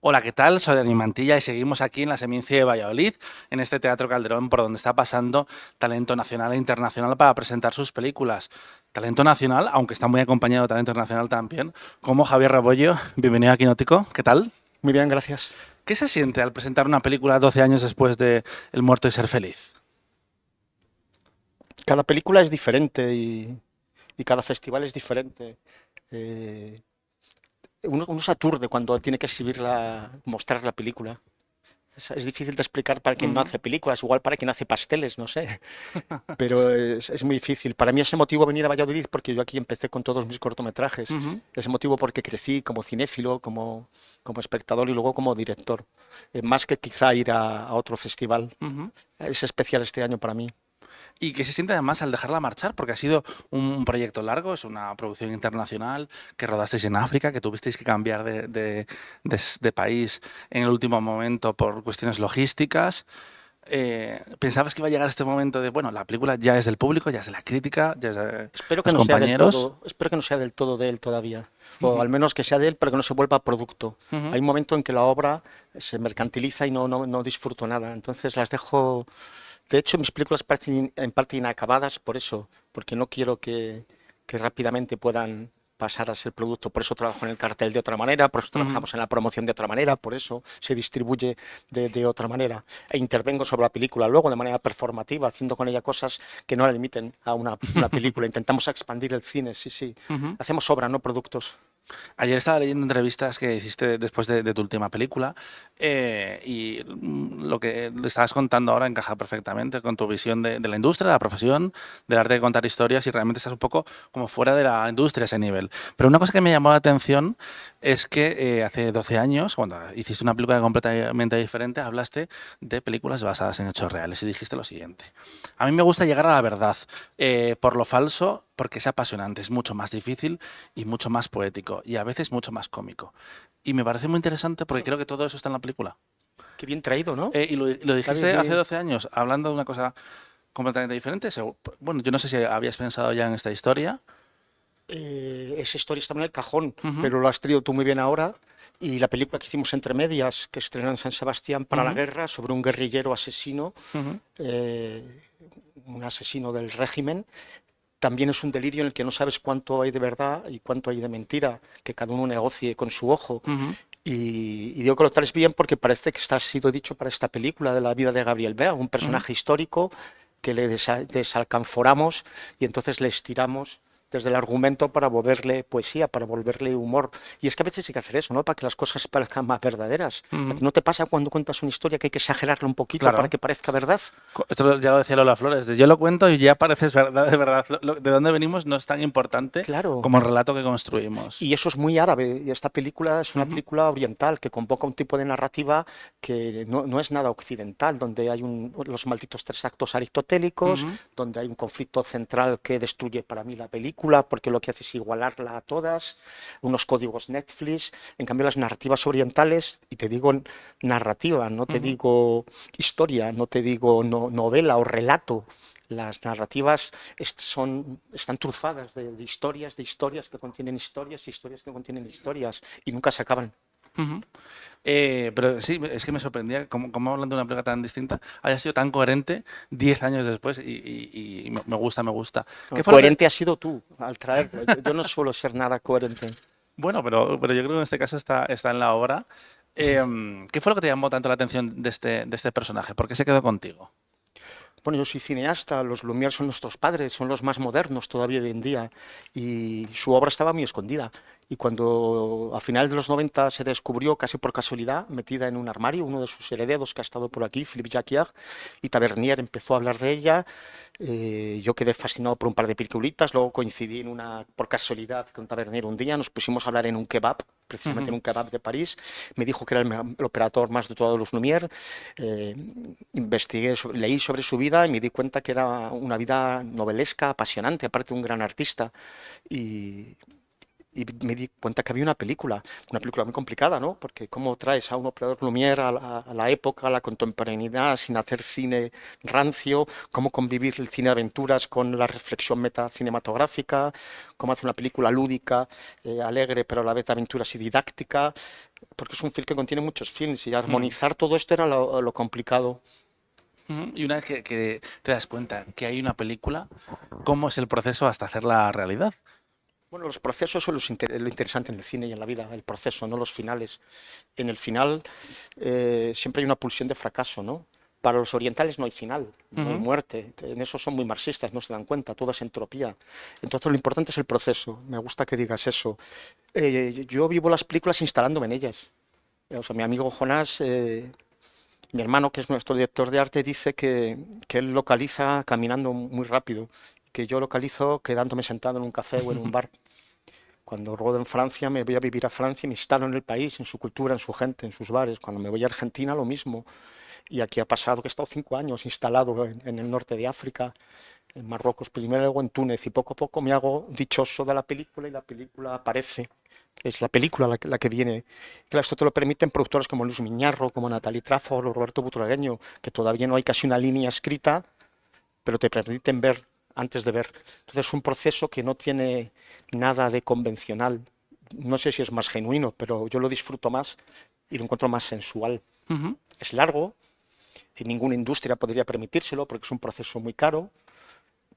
Hola, ¿qué tal? Soy Dani Mantilla y seguimos aquí en la Seminci de Valladolid, en este Teatro Calderón, por donde está pasando talento nacional e internacional para presentar sus películas. Talento nacional, aunque está muy acompañado de talento internacional también, como Javier Rebollo. Bienvenido a Quinótico. ¿Qué tal? Muy bien, gracias. ¿Qué se siente al presentar una película 12 años después de El muerto y ser feliz? Cada película es diferente y cada festival es diferente. Eh, uno se aturde cuando tiene que exhibirla, mostrar la película. Es difícil de explicar para quien no Ujú. hace películas, igual para quien hace pasteles, no sé. Pero es muy difícil. Para mí es motivo venir a Valladolid porque yo aquí empecé con todos mis cortometrajes. Ujú. Es motivo porque crecí como cinéfilo, como espectador y luego como director. Más que quizá ir a otro festival. Ujú. Es especial este año para mí. Y que se siente además al dejarla marchar, porque ha sido un proyecto largo, es una producción internacional, que rodasteis en África, que tuvisteis que cambiar de país en el último momento por cuestiones logísticas. ¿Pensabas que iba a llegar este momento de, bueno, la película ya es del público, ya es de la crítica, ya es de Espero que los no sea del compañeros? todo, espero que no sea del todo de él todavía, o Ujú. al menos que sea de él, pero que no se vuelva producto. Ujú. Hay un momento en que la obra se mercantiliza y no disfruto nada, entonces las dejo. De hecho, mis películas parecen en parte inacabadas por eso, porque no quiero que rápidamente puedan pasar a ser producto. Por eso trabajo en el cartel de otra manera, por eso Ujú. trabajamos en la promoción de otra manera, por eso se distribuye de otra manera. E intervengo sobre la película luego de manera performativa, haciendo con ella cosas que no la limiten a una película. Intentamos expandir el cine, sí, sí. Ujú. Hacemos obra, no productos. Ayer estaba leyendo entrevistas que hiciste después de tu última película y lo que le estabas contando ahora encaja perfectamente con tu visión de la industria, de la profesión, del arte de contar historias y realmente estás un poco como fuera de la industria a ese nivel. Pero una cosa que me llamó la atención es que hace 12 años, cuando hiciste una película completamente diferente, hablaste de películas basadas en hechos reales y dijiste lo siguiente. A mí me gusta llegar a la verdad, por lo falso, porque es apasionante, es mucho más difícil y mucho más poético y a veces mucho más cómico. Y me parece muy interesante porque creo que todo eso está en la película. Qué bien traído, ¿no? Y lo Está bien, dijiste hace bien. 12 años, hablando de una cosa completamente diferente. Bueno, yo no sé si habías pensado ya en esta historia. Esa historia está en el cajón, Ujú. pero lo has traído tú muy bien ahora. Y la película que hicimos entre medias, que estrenó en San Sebastián para la Ujú. guerra, sobre un guerrillero asesino, Ujú. eh, un asesino del régimen, también es un delirio en el que no sabes cuánto hay de verdad y cuánto hay de mentira, que cada uno negocie con su ojo. Ujú. Y digo que lo traes bien porque parece que está sido dicho para esta película de la vida de Gabriel Bea, un Ujú. personaje histórico que le desalcanforamos y entonces le estiramos desde el argumento para volverle poesía, para volverle humor. Y es que a veces hay que hacer eso, ¿no? Para que las cosas parezcan más verdaderas. ¿A Ujú. ti no te pasa cuando cuentas una historia que hay que exagerarla un poquito para Claro. que parezca verdad? Esto ya lo decía Lola Flores. Yo lo cuento y ya pareces verdad, de verdad. De dónde venimos no es tan importante Claro. como el relato que construimos. Y eso es muy árabe. Y esta película es una Ujú. película oriental que convoca un tipo de narrativa que no es nada occidental, donde hay los malditos tres actos aristotélicos, Ujú. donde hay un conflicto central que destruye para mí la película, porque lo que hace es igualarla a todas, unos códigos Netflix. En cambio, las narrativas orientales, y te digo narrativa, no te Ujú. digo historia, no te digo novela o relato. Las narrativas están trufadas de historias que contienen historias, historias que contienen historias y nunca se acaban. Ujú. Pero sí, es que me sorprendía cómo hablando de una película tan distinta haya sido tan coherente 10 años después y me gusta, me gusta. ¿Qué fue lo que...? Coherente has sido tú al traerlo. Yo no suelo ser nada coherente. Bueno, pero yo creo que en este caso está en la obra. ¿Qué fue lo que te llamó tanto la atención de este personaje? ¿Por qué se quedó contigo? Bueno, yo soy cineasta, los Lumière son nuestros padres, son los más modernos todavía hoy en día, y su obra estaba muy escondida. Y cuando a finales de los 90 se descubrió, casi por casualidad, metida en un armario, uno de sus herederos que ha estado por aquí, Philippe Jacquier, y Tavernier empezó a hablar de ella, yo quedé fascinado por un par de peliculitas, luego coincidí por casualidad con Tavernier un día, nos pusimos a hablar en un kebab, precisamente en un kebab de París, me dijo que era el operador más de todos los Lumière, eh, investigué, leí sobre su vida y me di cuenta que era una vida novelesca, apasionante, aparte de un gran artista. Y, y me di cuenta que había una película muy complicada, ¿no? Porque cómo traes a un operador Lumière a la época, a la contemporaneidad, sin hacer cine rancio, cómo convivir el cine de aventuras con la reflexión metacinematográfica, cómo hacer una película lúdica, alegre, pero a la vez de aventuras y didáctica, porque es un film que contiene muchos films y Mm. armonizar todo esto era lo complicado. Ujú. Y una vez que te das cuenta que hay una película, ¿cómo es el proceso hasta hacerla realidad? Bueno, los procesos son lo interesante en el cine y en la vida, el proceso, no los finales. En el final siempre hay una pulsión de fracaso, ¿no? Para los orientales no hay final, no hay Ujú. muerte. En eso son muy marxistas, no se dan cuenta, todo es entropía. Entonces lo importante es el proceso. Me gusta que digas eso. Yo vivo las películas instalándome en ellas. O sea, mi amigo Jonás, mi hermano, que es nuestro director de arte, dice que él localiza caminando muy rápido, que yo localizo quedándome sentado en un café o en un bar. Cuando rodo en Francia, me voy a vivir a Francia y me instalo en el país, en su cultura, en su gente, en sus bares. Cuando me voy a Argentina, lo mismo. Y aquí ha pasado que he estado 5 años instalado en el norte de África, en Marruecos primero, luego en Túnez, y poco a poco me hago dichoso de la película y la película aparece. Es la película la que viene. Claro, esto te lo permiten productores como Luis Miñarro, como Natalie Trafo o Roberto Butragueño, que todavía no hay casi una línea escrita, pero te permiten ver antes de ver. Entonces es un proceso que no tiene nada de convencional. No sé si es más genuino, pero yo lo disfruto más y lo encuentro más sensual. Ujú. Es largo, y ninguna industria podría permitírselo porque es un proceso muy caro,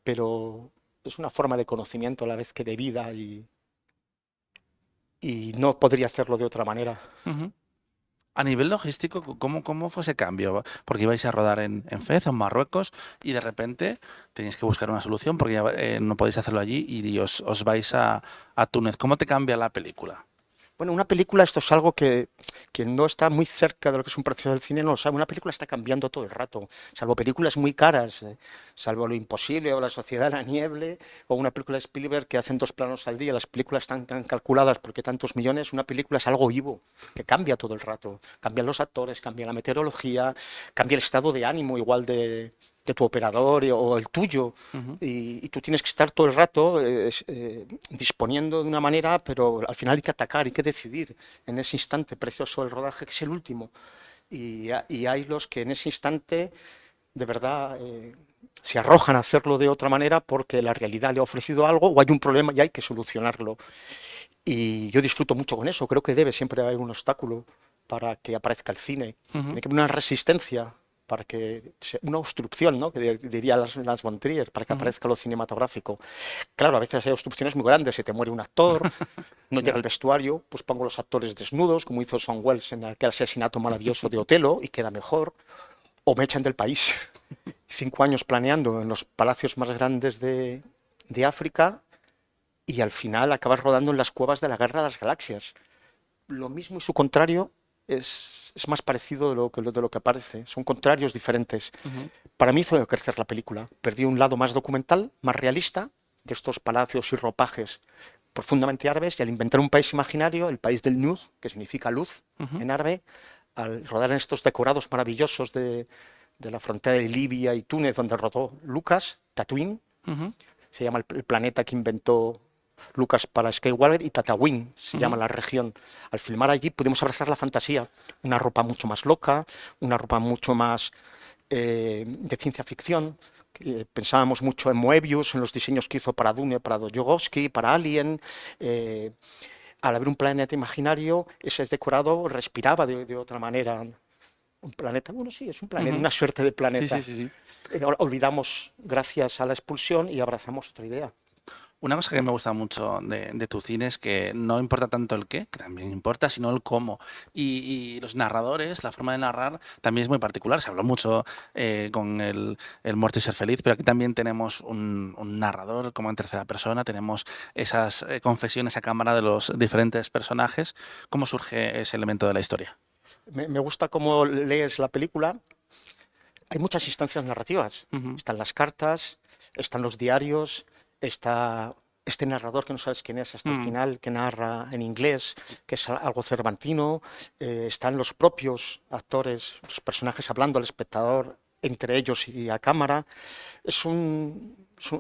pero es una forma de conocimiento a la vez que de vida y no podría hacerlo de otra manera. Ujú. A nivel logístico, ¿cómo fue ese cambio? Porque ibais a rodar en Fez, en Marruecos, y de repente tenéis que buscar una solución porque ya no podéis hacerlo allí y os vais a Túnez. ¿Cómo te cambia la película? Bueno, una película, esto es algo que no está muy cerca de lo que es un proceso del cine, no lo sabe. Una película está cambiando todo el rato, salvo películas muy caras, salvo Lo Imposible o La Sociedad de la Nieve, o una película de Spielberg que hacen 2 planos al día. Las películas están tan calculadas porque tantos millones. Una película es algo vivo, que cambia todo el rato. Cambian los actores, cambia la meteorología, cambia el estado de ánimo igual de tu operador o el tuyo. Ujú. Y tú tienes que estar todo el rato disponiendo de una manera, pero al final hay que atacar, hay que decidir en ese instante precioso del rodaje, que es el último. Y hay los que en ese instante de verdad se arrojan a hacerlo de otra manera porque la realidad le ha ofrecido algo o hay un problema y hay que solucionarlo. Y yo disfruto mucho con eso, creo que debe siempre haber un obstáculo para que aparezca el cine. Ujú. Tiene que haber una resistencia para una obstrucción, ¿no? Que diría las von Trier, para que Ujú. aparezca lo cinematográfico. Claro, a veces hay obstrucciones muy grandes, se te muere un actor, no llega Ya. el vestuario, pues pongo los actores desnudos, como hizo Son Wells en aquel asesinato maravilloso de Otelo, y queda mejor, o me echan del país. 5 años planeando en los palacios más grandes de África y al final acabas rodando en las cuevas de la Guerra de las Galaxias. Lo mismo y su contrario es más parecido de lo que parece. Son contrarios diferentes. Ujú. Para mí hizo crecer la película. Perdí un lado más documental, más realista, de estos palacios y ropajes profundamente árabes, y al inventar un país imaginario, el país del Nud, que significa luz Ujú. en árabe, al rodar en estos decorados maravillosos de la frontera de Libia y Túnez, donde rodó Lucas, Tatooine, Ujú. se llama el planeta que inventó Lucas para Skywalker, y Tatooine se llama Ujú. la región. Al filmar allí pudimos abrazar la fantasía, una ropa mucho más loca, una ropa mucho más de ciencia ficción. Pensábamos mucho en Moebius, en los diseños que hizo para Dune, para Jodorowsky, para Alien. eh, Al haber un planeta imaginario, ese decorado respiraba de otra manera. Un planeta, bueno, sí, es un planeta, Ujú. una suerte de Sí, sí, planeta. sí, sí. Olvidamos gracias a la expulsión y abrazamos otra idea. Una cosa que me gusta mucho de tu cine es que no importa tanto el qué, que también importa, sino el cómo. Y los narradores, la forma de narrar también es muy particular. Se habló mucho con el Muerte y Ser Feliz, pero aquí también tenemos un narrador como en tercera persona, tenemos esas confesiones a cámara de los diferentes personajes. ¿Cómo surge ese elemento de la historia? Me gusta cómo lees la película. Hay muchas instancias narrativas. Ujú. Están las cartas, están los diarios, está este narrador que no sabes quién es hasta el Mm. final, que narra en inglés, que es algo cervantino. Están los propios actores, los personajes hablando al espectador entre ellos y a cámara.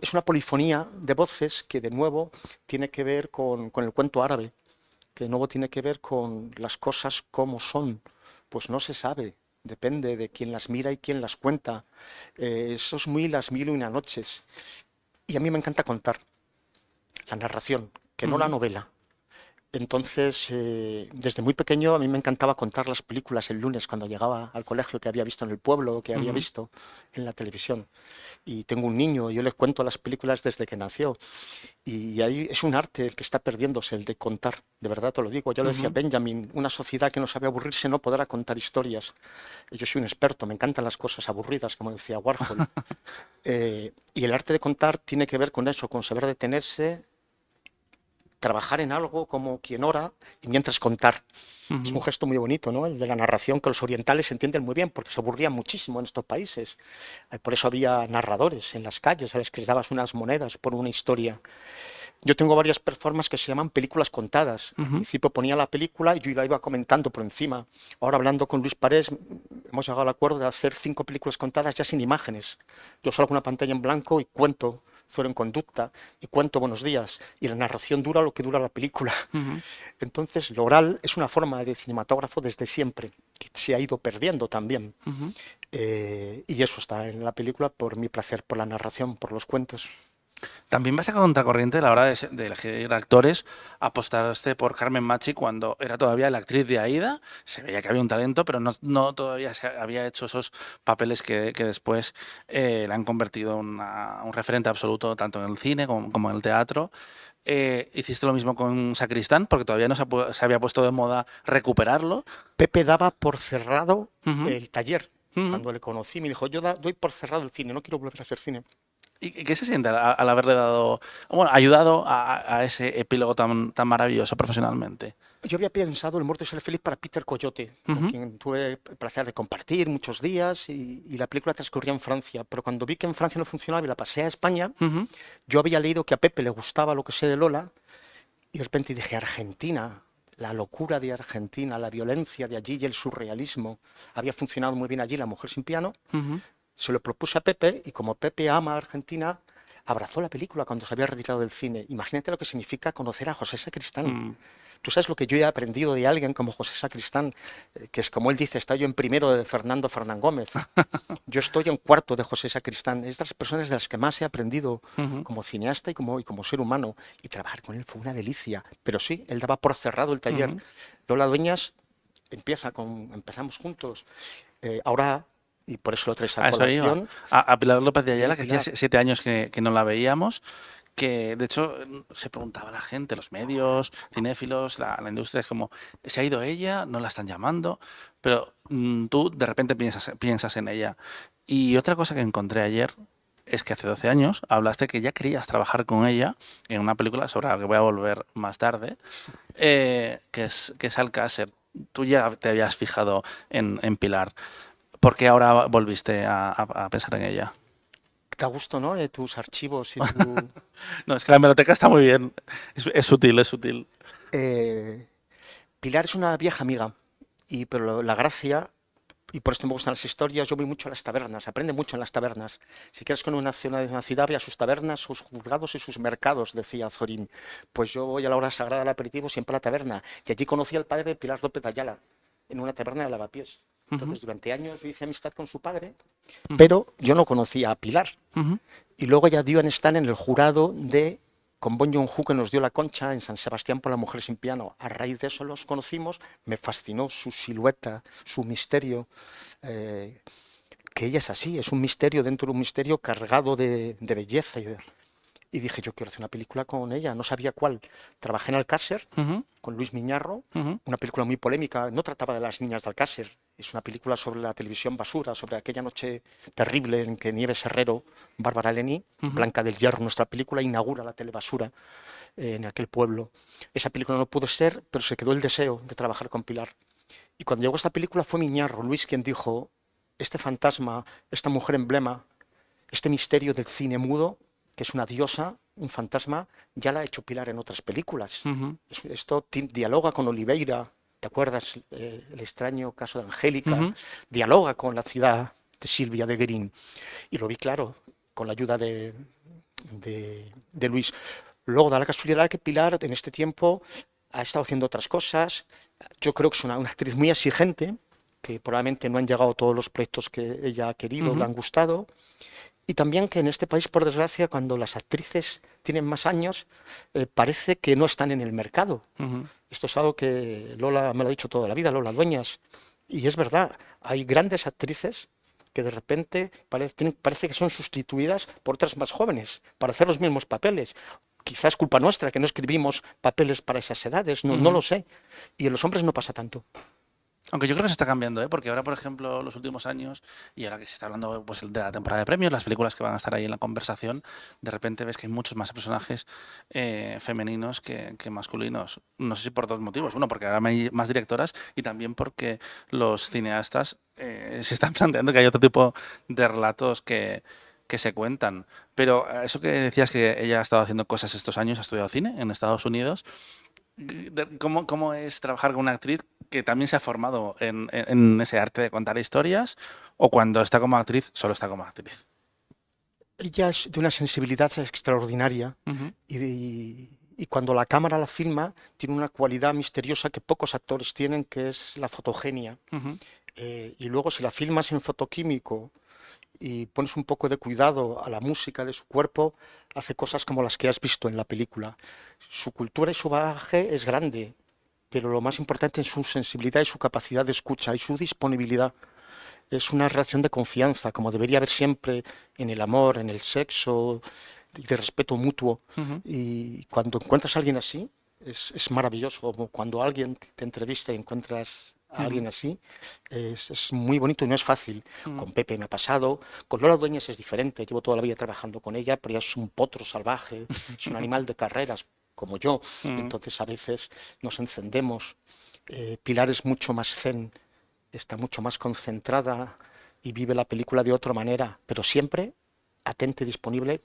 Es una polifonía de voces que de nuevo tiene que ver con el cuento árabe, que de nuevo tiene que ver con las cosas como son. Pues no se sabe, depende de quién las mira y quién las cuenta. Eso es muy las mil y una noches. Y a mí me encanta contar la narración, que no la Ujú, novela. Entonces, desde muy pequeño a mí me encantaba contar las películas el lunes cuando llegaba al colegio que había visto en el pueblo o que había ujú, visto en la televisión. Y tengo un niño, yo le cuento las películas desde que nació. Y ahí es un arte el que está perdiéndose, el de contar. De verdad te lo digo. Ya lo decía ujú. Benjamin, una sociedad que no sabe aburrirse no podrá contar historias. Yo soy un experto, me encantan las cosas aburridas, como decía Warhol. Y el arte de contar tiene que ver con eso, con saber detenerse, trabajar en algo como quien ora y mientras contar. Es un Ujú, gesto muy bonito, ¿no? El de la narración que los orientales entienden muy bien porque se aburrían muchísimo en estos países. Por eso había narradores en las calles a los que les dabas unas monedas por una historia. Yo tengo varias performances que se llaman películas contadas. Al ujú, principio ponía la película y yo la iba comentando por encima. Ahora hablando con Luis Parés hemos llegado al acuerdo de hacer 5 películas contadas ya sin imágenes. Yo salgo una pantalla en blanco y cuento Cero en Conducta y cuento Buenos días y la narración dura lo que dura la película. ujú. Entonces lo oral es una forma de cinematógrafo desde siempre que se ha ido perdiendo también. Ujú. Y eso está en la película por mi placer, por la narración, por los cuentos. También vas a contracorriente a la hora de elegir actores. Apostaste por Carmen Machi cuando era todavía la actriz de Aída. Se veía que había un talento, pero no todavía se había hecho esos papeles que después la han convertido en un referente absoluto tanto en el cine como en el teatro. Hiciste lo mismo con Sacristán, porque todavía no se había puesto de moda recuperarlo. Pepe daba por cerrado Ujú, el taller. ujú. Cuando le conocí, me dijo, yo doy por cerrado el cine, no quiero volver a hacer cine. ¿Y qué se siente al haberle dado, bueno, ayudado a ese epílogo tan maravilloso profesionalmente? Yo había pensado El muerto y ser feliz para Peter Coyote, con Ujú, quien tuve el placer de compartir muchos días y la película transcurría en Francia. Pero cuando vi que en Francia no funcionaba y la pasé a España, ujú, yo había leído que a Pepe le gustaba lo que sé de Lola y de repente dije, Argentina, la locura de Argentina, la violencia de allí y el surrealismo. Había funcionado muy bien allí La mujer sin piano. ujú. Se lo propuse a Pepe y como Pepe ama a Argentina, abrazó la película cuando se había retirado del cine. Imagínate lo que significa conocer a José Sacristán. Mm. Tú sabes lo que yo he aprendido de alguien como José Sacristán, que es como él dice, está yo en primero de Fernando Fernán Gómez. Yo estoy en cuarto de José Sacristán. Es de las personas de las que más he aprendido Ujú, como cineasta y como ser humano. Y trabajar con él fue una delicia. Pero sí, él daba por cerrado el taller. ujú. Lola Dueñas empezamos juntos. Ahora, y por eso lo traes a A eso iba. colación, A Pilar López de Ayala, que hacía Pilar, 7 años que no la veíamos, que de hecho se preguntaba la gente, los medios, cinéfilos, la industria, es como, ¿se ha ido ella? ¿No la están llamando? Pero tú de repente piensas en ella. Y otra cosa que encontré ayer es que hace 12 años hablaste que ya querías trabajar con ella en una película sobre la que voy a volver más tarde, que es Alcácer. Tú ya te habías fijado en Pilar. ¿Por qué ahora volviste a pensar en ella? da gusto, ¿no? Tus archivos y tu... No, es que la hemeroteca está muy bien. Es sutil, es sutil. eh, Pilar es una vieja amiga, pero la gracia, y por esto me gustan las historias, yo voy mucho a las tabernas, aprende mucho en las tabernas. Si quieres con una ciudad, ve a sus tabernas, sus juzgados y sus mercados, decía Zorín. Pues yo voy a la hora sagrada del aperitivo siempre a la taberna, y allí conocí al padre de Pilar López de Ayala, en una taberna de Lavapiés. Ujú, Entonces, durante años yo hice amistad con su padre, ujú, pero yo no conocía a Pilar. ujú, Y luego ya dio en estar en el jurado de con Bon Joon-ho que nos dio la concha en San Sebastián por La mujer sin piano. A raíz de eso los conocimos, me fascinó su silueta, su misterio, eh, que ella es así, es un misterio dentro de un misterio cargado de belleza y dije, yo quiero hacer una película con ella, no sabía cuál. Trabajé en Alcácer ujú, con Luis Miñarro, ujú, una película muy polémica, no trataba de las niñas de Alcácer, es una película sobre la televisión basura, sobre aquella noche terrible en que Nieves Herrero, Bárbara Leni, ujú, Blanca del Hierro, nuestra película, inaugura la telebasura en aquel pueblo. Esa película no pudo ser, pero se quedó el deseo de trabajar con Pilar. Y cuando llegó esta película fue Miñarro, Luis, quien dijo, este fantasma, esta mujer emblema, este misterio del cine mudo, que es una diosa, un fantasma, ya la ha hecho Pilar en otras películas. ujú, Esto dialoga con Oliveira, ¿te acuerdas? El extraño caso de Angélica, ujú. dialoga con la ciudad de Silvia de Green. Y lo vi claro, con la ayuda de Luis. Luego da la casualidad que Pilar en este tiempo ha estado haciendo otras cosas. Yo creo que es una actriz muy exigente, que probablemente no han llegado todos los proyectos que ella ha querido, le Ujú, han gustado. Y también que en este país, por desgracia, cuando las actrices tienen más años, parece que no están en el mercado. ujú. Esto es algo que Lola me lo ha dicho toda la vida, Lola Dueñas. Y es verdad, hay grandes actrices que de repente parece que son sustituidas por otras más jóvenes para hacer los mismos papeles. Quizás culpa nuestra que no escribimos papeles para esas edades, no Ujú. lo sé. Y en los hombres no pasa tanto. Aunque yo creo que se está cambiando, ¿eh? Porque ahora, por ejemplo, los últimos años, y ahora que se está hablando pues, de la temporada de premios, las películas que van a estar ahí en la conversación, de repente ves que hay muchos más personajes femeninos que masculinos. No sé si por dos motivos. Uno, porque ahora hay más directoras y también porque los cineastas se están planteando que hay otro tipo de relatos que se cuentan. Pero eso que decías que ella ha estado haciendo cosas estos años, ha estudiado cine en Estados Unidos. ¿Cómo es trabajar con una actriz que también se ha formado en ese arte de contar historias o cuando está como actriz, solo está como actriz? Ella es de una sensibilidad extraordinaria Ujú, y cuando la cámara la filma tiene una cualidad misteriosa que pocos actores tienen, que es la fotogenia. ujú, Y luego si la filmas en fotoquímico y pones un poco de cuidado a la música de su cuerpo, hace cosas como las que has visto en la película. Su cultura y su bagaje es grande, pero lo más importante es su sensibilidad y su capacidad de escucha y su disponibilidad. Es una relación de confianza, como debería haber siempre en el amor, en el sexo, y de respeto mutuo. ujú, Y cuando encuentras a alguien así, es maravilloso. Como cuando alguien te entrevista y encuentras a ujú, alguien así, es muy bonito y no es fácil. ujú, Con Pepe me ha pasado, con Lola Dueñas es diferente, llevo toda la vida trabajando con ella, pero ella es un potro salvaje, es un animal de carreras como yo, ujú. entonces a veces nos encendemos. Pilar es mucho más zen, está mucho más concentrada y vive la película de otra manera, pero siempre atenta y disponible.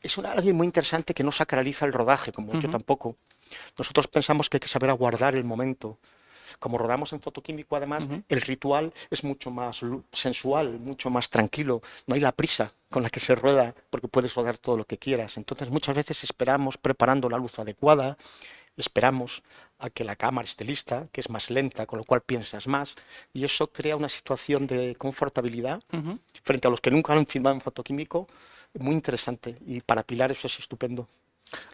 Es alguien muy interesante que no sacraliza el rodaje, como yo Ujú, tampoco. Nosotros pensamos que hay que saber aguardar el momento. Como rodamos en fotoquímico, además, ujú. el ritual es mucho más sensual, mucho más tranquilo. No hay la prisa con la que se rueda, porque puedes rodar todo lo que quieras. Entonces, muchas veces esperamos preparando la luz adecuada, esperamos a que la cámara esté lista, que es más lenta, con lo cual piensas más, y eso crea una situación de confortabilidad Ujú. frente a los que nunca han filmado en fotoquímico, muy interesante, y para Pilar eso es estupendo.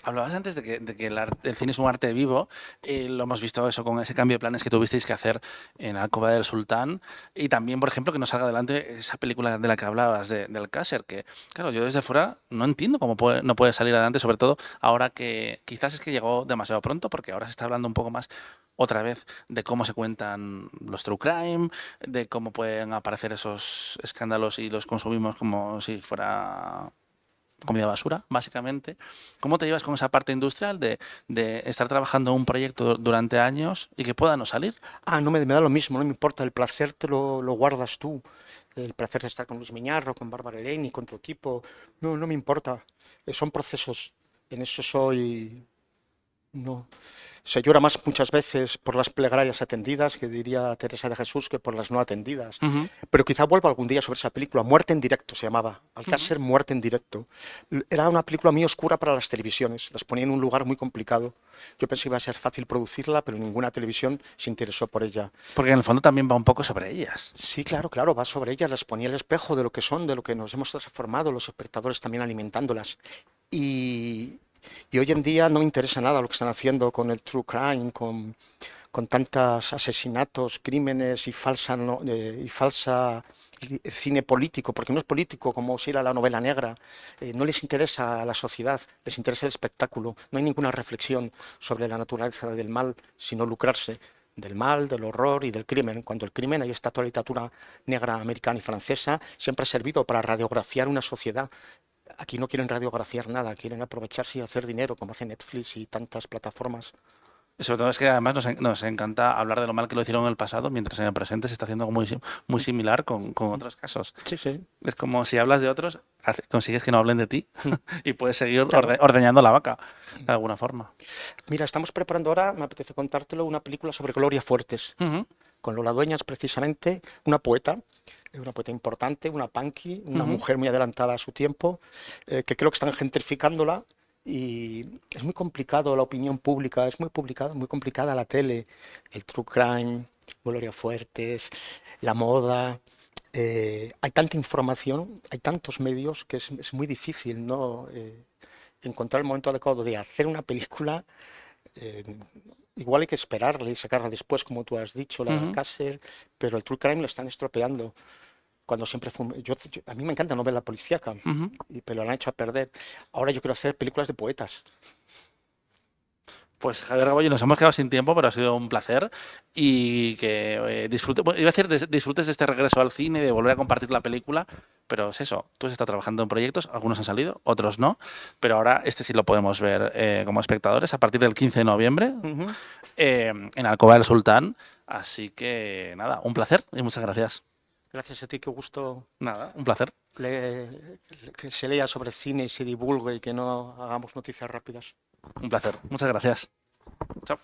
Hablabas antes de que el cine es un arte vivo, lo hemos visto eso con ese cambio de planes que tuvisteis que hacer en Alcoba del Sultán y también, por ejemplo, que nos salga adelante esa película de la que hablabas, de Alcácer, que claro, yo desde fuera no entiendo cómo no puede salir adelante, sobre todo ahora que quizás es que llegó demasiado pronto, porque ahora se está hablando un poco más otra vez de cómo se cuentan los true crime, de cómo pueden aparecer esos escándalos y los consumimos como si fuera comida basura, básicamente. ¿Cómo te llevas con esa parte industrial de estar trabajando en un proyecto durante años y que pueda no salir? Ah, no me da lo mismo, no me importa, el placer lo guardas tú, el placer de estar con Luis Miñarro, con Bárbara Eleni, con tu equipo, no me importa, son procesos, en eso soy, no, se llora más muchas veces por las plegarias atendidas, que diría Teresa de Jesús, que por las no atendidas. Ujú, Pero quizá vuelva algún día sobre esa película. Muerte en directo se llamaba. ujú. Alcácer, Muerte en directo. Era una película muy oscura para las televisiones. Las ponía en un lugar muy complicado. Yo pensé que iba a ser fácil producirla, pero ninguna televisión se interesó por ella. Porque en el fondo también va un poco sobre ellas. Sí, claro, va sobre ellas. Las ponía el espejo de lo que son, de lo que nos hemos transformado, los espectadores también alimentándolas. Y, y hoy en día no me interesa nada lo que están haciendo con el true crime, con tantos asesinatos, crímenes y falsa cine político, porque no es político como si era la novela negra, no les interesa a la sociedad, les interesa el espectáculo, no hay ninguna reflexión sobre la naturaleza del mal, sino lucrarse del mal, del horror y del crimen, cuando el crimen, ahí está toda la literatura negra americana y francesa, siempre ha servido para radiografiar una sociedad. Aquí no quieren radiografiar nada, quieren aprovecharse y hacer dinero, como hace Netflix y tantas plataformas. Y sobre todo es que además nos encanta hablar de lo mal que lo hicieron en el pasado, mientras en el presente se está haciendo algo muy similar con otros casos. Sí, sí, Es como si hablas de otros, consigues que no hablen de ti y puedes seguir claro. ordeñando la vaca, de alguna forma. Mira, estamos preparando ahora, me apetece contártelo, una película sobre Gloria Fuertes, Ujú, con Lola Dueñas precisamente, una poeta una poeta importante, una punky, una Ujú. mujer muy adelantada a su tiempo, que creo que están gentrificándola y es muy complicado la opinión pública, es muy complicado, muy complicada la tele, el true crime, Gloria Fuertes, la moda. Hay tanta información, hay tantos medios que es muy difícil, ¿no? Encontrar el momento adecuado de hacer una película. eh, Igual hay que esperarla y sacarla después, como tú has dicho, la Ujú. Castle, pero el true crime lo están estropeando. Cuando siempre fue. A mí me encanta novela policíaca, Ujú. pero la han hecho a perder. Ahora yo quiero hacer películas de poetas. Pues Javier Rebollo, nos hemos quedado sin tiempo, pero ha sido un placer y que bueno, iba a decir disfrutes de este regreso al cine, de volver a compartir la película, pero es eso, tú has estado trabajando en proyectos, algunos han salido, otros no, pero ahora este sí lo podemos ver como espectadores a partir del 15 de noviembre Ujú. en Alcoba del Sultán, así que nada, un placer y muchas gracias. Gracias a ti, qué gusto Nada, un placer, que se lea sobre cine y se divulgue y que no hagamos noticias rápidas. un placer, muchas gracias. Chao.